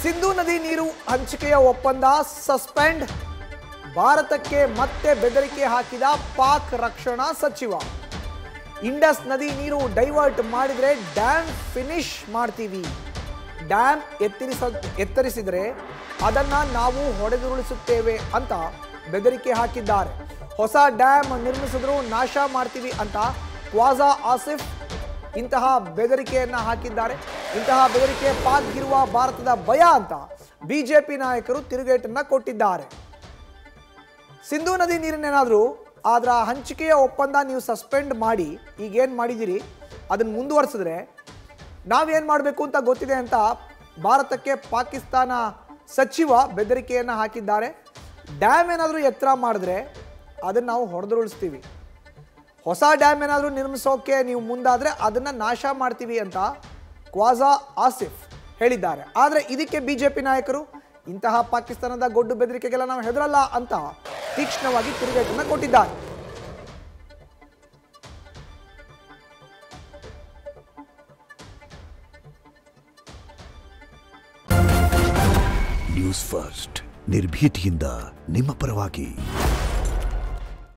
ಸಿಂಧೂ ನದಿ ನೀರು ಹಂಚಿಕೆಯ ಒಪ್ಪಂದ ಸಸ್ಪೆಂಡ್. ಭಾರತಕ್ಕೆ ಮತ್ತೆ ಬೆದರಿಕೆ ಹಾಕಿದ ಪಾಕ್ ರಕ್ಷಣಾ ಸಚಿವ. ಇಂಡಸ್ ನದಿ ನೀರು ಡೈವರ್ಟ್ ಮಾಡಿದ್ರೆ ಡ್ಯಾಮ್ ಫಿನಿಶ್ ಮಾಡ್ತೀವಿ. ಡ್ಯಾಮ್ ಎತ್ತರಿಸಿದರೆ ಅದನ್ನ ನಾವು ಹೊಡೆದುರುಳಿಸುತ್ತೇವೆ ಅಂತ ಬೆದರಿಕೆ ಹಾಕಿದ್ದಾರೆ. ಹೊಸ ಡ್ಯಾಮ್ ನಿರ್ಮಿಸಿದ್ರು ನಾಶ ಮಾಡ್ತೀವಿ ಅಂತ ಖ್ವಾಜಾ ಆಸಿಫ್ ಇಂತಹ ಬೆದರಿಕೆಯನ್ನ ಹಾಕಿದ್ದಾರೆ. ಇಂತಹ ಬೆದರಿಕೆ ಪಾಕ್ಗಿರುವ ಭಾರತದ ಭಯ ಅಂತ ಬಿಜೆಪಿ ನಾಯಕರು ತಿರುಗೇಟನ್ನ ಕೊಟ್ಟಿದ್ದಾರೆ. ಸಿಂಧೂ ನದಿ ನೀರನ್ನೇನಾದರೂ ಅದರ ಹಂಚಿಕೆಯ ಒಪ್ಪಂದ ನೀವು ಸಸ್ಪೆಂಡ್ ಮಾಡಿ ಈಗೇನು ಮಾಡಿದ್ದೀರಿ ಅದನ್ನು ಮುಂದುವರಿಸಿದ್ರೆ ನಾವೇನು ಮಾಡಬೇಕು ಅಂತ ಗೊತ್ತಿದೆ ಅಂತ ಭಾರತಕ್ಕೆ ಪಾಕಿಸ್ತಾನ ಸಚಿವ ಬೆದರಿಕೆಯನ್ನು ಹಾಕಿದ್ದಾರೆ. ಡ್ಯಾಮ್ ಏನಾದರೂ ಎತ್ತರ ಮಾಡಿದ್ರೆ ಅದನ್ನು ನಾವು ಹೊಡೆದುರುಳಿಸ್ತೀವಿ. ಹೊಸ ಡ್ಯಾಮ್ ಏನಾದರೂ ನಿರ್ಮಿಸೋಕೆ ನೀವು ಮುಂದಾದರೆ ಅದನ್ನು ನಾಶ ಮಾಡ್ತೀವಿ ಅಂತ ಖ್ವಾಜಾ ಆಸಿಫ್ ಹೇಳಿದ್ದಾರೆ. ಆದರೆ ಇದಕ್ಕೆ ಬಿಜೆಪಿ ನಾಯಕರು ಇಂತಹ ಪಾಕಿಸ್ತಾನದ ಗೊಡ್ಡು ಬೆದರಿಕೆಗೆಲ್ಲ ನಾವು ಹೆದರಲ್ಲ ಅಂತ ತೀಕ್ಷ್ಣವಾಗಿ ತಿರುಗೇಟನ್ನು ಕೊಟ್ಟಿದ್ದಾರೆ. ನ್ಯೂಸ್ ಫಸ್ಟ್ ನಿರ್ಭೀತಿಯಿಂದ ನಿಮ್ಮ ಪರವಾಗಿ.